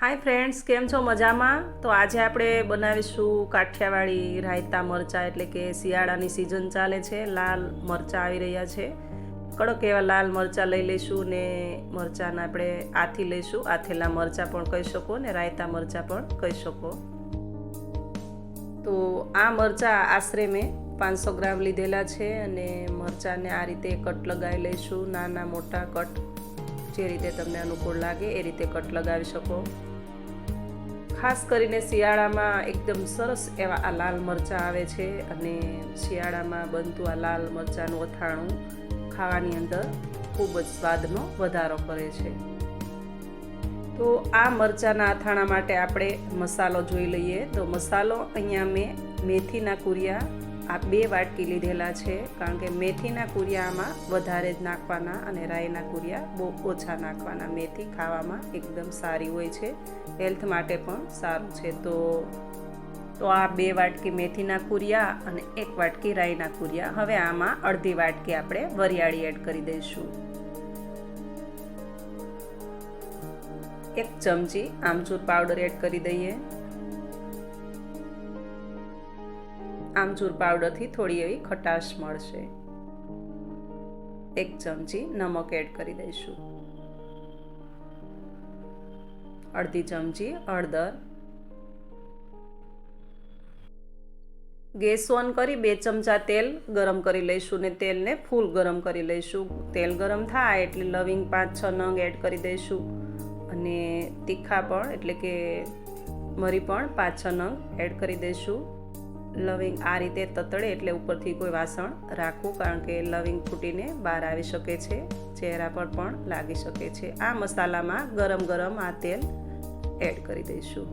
Hi friends, કેમ છો? મજામાં? તો આજે આપણે બનાવીશું કાઠિયાવાડી રાયતા મરચાં, એટલે કે શિયાળાની સિઝન ચાલે છે, લાલ મરચાં આવી રહ્યા છે. કડક એવા લાલ મરચાં લઈ લઈશું ને મરચાંને આપણે આથી લઈશું. આથેલા મરચાં પણ કહી શકો ને રાયતા મરચાં પણ કહી શકો. તો આ મરચાં આશરે મેં 500 ગ્રામ લીધેલા છે અને મરચાંને આ રીતે કટ લગાવી લઈશું. નાના મોટા કટ જે રીતે તમને અનુકૂળ લાગે એ રીતે કટ લગાવી શકો. ખાસ કરીને શિયાળામાં એકદમ સરસ એવા આ લાલ મરચાં આવે છે અને શિયાળામાં બનતું આ લાલ મરચાંનું અથાણું ખાવાની અંદર ખૂબ જ સ્વાદનો વધારો કરે છે. તો આ મરચાંના અથાણા માટે આપણે મસાલો જોઈ લઈએ. તો મસાલો અહીંયા મેં મેથીના કુરિયા આ 2 વાટકી લીધેલા છે, કારણ કે મેથીના કુરિયામાં વધારે જ નાખવાના અને રાઈના કુરિયા બહુ ઓછા નાખવાના. મેથી ખાવામાં એકદમ સારી હોય છે, હેલ્થ માટે પણ સારું છે. તો આ 2 વાટકી મેથીના કુરિયા અને 1 વાટકી રાઈના કુરિયા. હવે આમાં અડધી વાટકી આપણે વરિયાળી એડ કરી દઈશું. 1 ચમચી આમચૂર પાવડર એડ કરી દઈએ. આમચૂર પાવડરથી થોડી એવી ખટાશ મળશે. 1 ચમચી નમક એડ કરી દઈશું. અડધી ચમચી હળદર. ગેસ ઓન કરી 2 ચમચા તેલ ગરમ કરી લઈશું ને તેલને ફૂલ ગરમ કરી લઈશું. તેલ ગરમ થાય એટલે લવિંગ 5-6 નંગ એડ કરી દઈશું અને તીખા પણ એટલે કે મરી પણ 5-6 નંગ એડ કરી દઈશું. લવિંગ આ રીતે તતડે એટલે ઉપરથી કોઈ વાસણ રાખવું, કારણ કે લવિંગ ફૂટીને બહાર આવી શકે છે, ચહેરા પર પણ લાગી શકે છે. આ મસાલામાં ગરમ ગરમ આ તેલ એડ કરી દઈશું.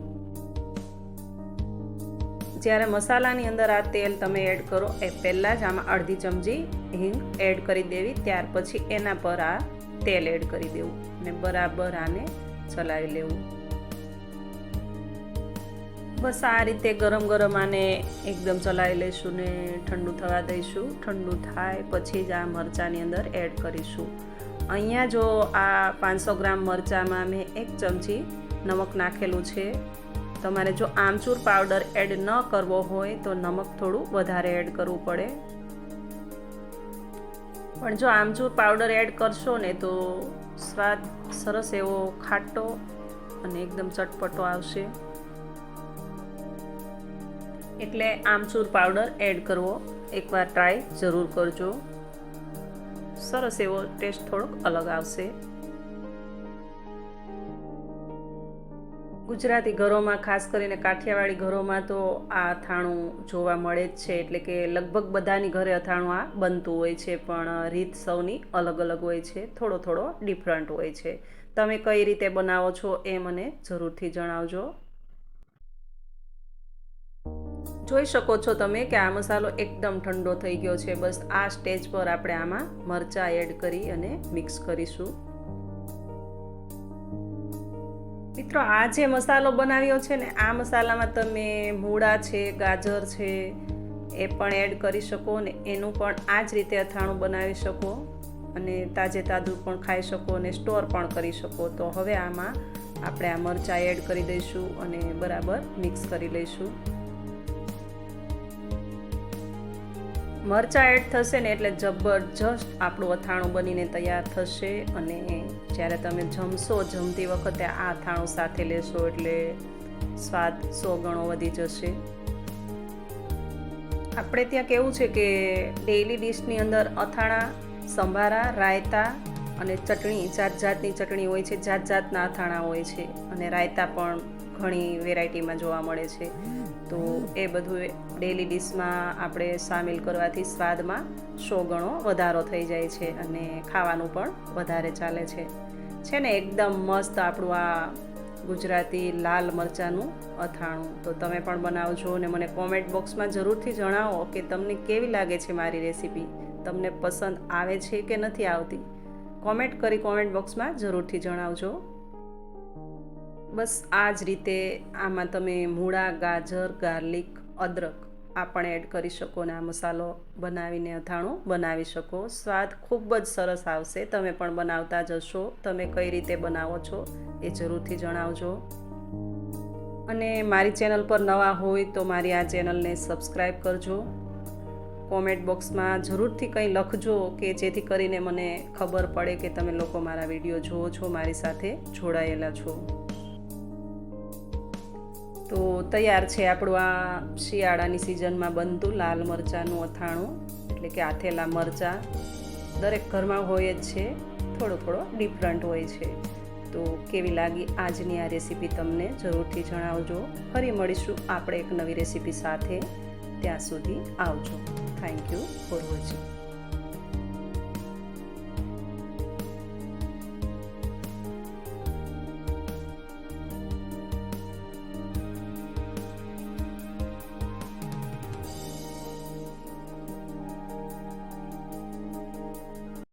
જ્યારે મસાલાની અંદર આ તેલ તમે એડ કરો એ પહેલાં જ આમાં અડધી ચમચી હિંગ એડ કરી દેવી. ત્યાર પછી એના પર આ તેલ એડ કરી દેવું અને બરાબર આને ચલાવી લેવું. બસ આ રીતે ગરમ ગરમ આને એકદમ ચલાવી લઈશું ને ઠંડુ થવા દઈશું. ઠંડુ થાય પછી જ આ મરચાંની અંદર એડ કરીશું. અહીંયા જો આ 500 ગ્રામ મરચાંમાં મેં 1 ચમચી નમક નાખેલું છે. તમારે જો આમચૂર પાવડર એડ ન કરવો હોય તો નમક થોડું વધારે એડ કરવું પડે, પણ જો આમચૂર પાવડર એડ કરશો ને તો સ્વાદ સરસ એવો ખાટો અને એકદમ ચટપટો આવશે. એટલે આમચૂર પાવડર એડ કરવો એકવાર ટ્રાય જરૂર કરજો. સરસ એવો ટેસ્ટ થોડોક અલગ આવશે. ગુજરાતી ઘરોમાં, ખાસ કરીને કાઠિયાવાડી ઘરોમાં તો આ અથાણું જોવા મળે જ છે, એટલે કે લગભગ બધાની ઘરે અથાણું આ બનતું હોય છે, પણ રીત સૌની અલગ અલગ હોય છે, થોડો ડિફરન્ટ હોય છે. તમે કઈ રીતે બનાવો છો એ મને જરૂરથી જણાવજો. જોઈ શકો છો તમે કે આ મસાલો એકદમ ઠંડો થઈ ગયો છે. બસ આ સ્ટેજ પર આપણે આમાં મરચાં એડ કરી અને મિક્સ કરીશું. મિત્રો, આ જે મસાલો બનાવ્યો છે ને, આ મસાલામાં તમે મૂળા છે, ગાજર છે એ પણ એડ કરી શકો ને એનું પણ આ જ રીતે અથાણું બનાવી શકો અને તાજે તાજું પણ ખાઈ શકો અને સ્ટોર પણ કરી શકો. તો હવે આમાં આપણે આ મરચાં એડ કરી દઈશું અને બરાબર મિક્સ કરી લઈશું. મરચાં એડ થશે ને એટલે જબરજસ્ત આપણું અથાણું બનીને તૈયાર થશે અને જ્યારે તમે જમતી વખતે આ અથાણું સાથે લેશો એટલે સ્વાદ 100 ગણો વધી જશે. આપણે ત્યાં કેવું છે કે ડેઈલી ડીશની અંદર અથાણા, સંભારા, રાયતા અને ચટણી, જાતની ચટણી હોય છે, જાતના અથાણા હોય છે અને રાયતા પણ ઘણી વેરાયટીમાં જોવા મળે છે. તો એ બધું ડેઈલી ડીશમાં આપણે સામેલ કરવાથી સ્વાદમાં 100 ગણો વધારો થઈ જાય છે અને ખાવાનું પણ વધારે ચાલે છે ને એકદમ મસ્ત આપણું આ ગુજરાતી લાલ મરચાંનું અથાણું. તો તમે પણ બનાવજો અને મને કોમેન્ટ બોક્સમાં જરૂરથી જણાવો કે તમને કેવી લાગે છે મારી રેસીપી. તમને પસંદ આવે છે કે નથી આવતી, કોમેન્ટ બોક્સમાં જરૂરથી જણાવજો. બસ આ જ રીતે આમાં તમે મૂળા, ગાજર, ગાર્લિક, અદરક આ પણ એડ કરી શકો અને આ મસાલો બનાવીને અથાણું બનાવી શકો. સ્વાદ ખૂબ જ સરસ આવશે. તમે પણ બનાવતા જશો. તમે કઈ રીતે બનાવો છો એ જરૂરથી જણાવજો. અને મારી ચેનલ પર નવા હોય તો મારી આ ચેનલને સબસ્ક્રાઈબ કરજો. કોમેન્ટ બોક્સમાં જરૂરથી કંઈ લખજો કે જેથી કરીને મને ખબર પડે કે તમે લોકો મારા વિડીયો જુઓ છો, મારી સાથે જોડાયેલા છો. તો તૈયાર છે આપણું આ શિયાળાની સિઝનમાં બનતું લાલ મરચાંનું અથાણું, એટલે કે આથેલા મરચાં. દરેક ઘરમાં હોય જ છે, થોડો ડિફરન્ટ હોય છે. તો કેવી લાગી આજની આ રેસીપી તમને જરૂરથી જણાવજો. ફરી મળીશું આપણે એક નવી રેસીપી સાથે. ત્યાં સુધી આવજો. Thank you for watching.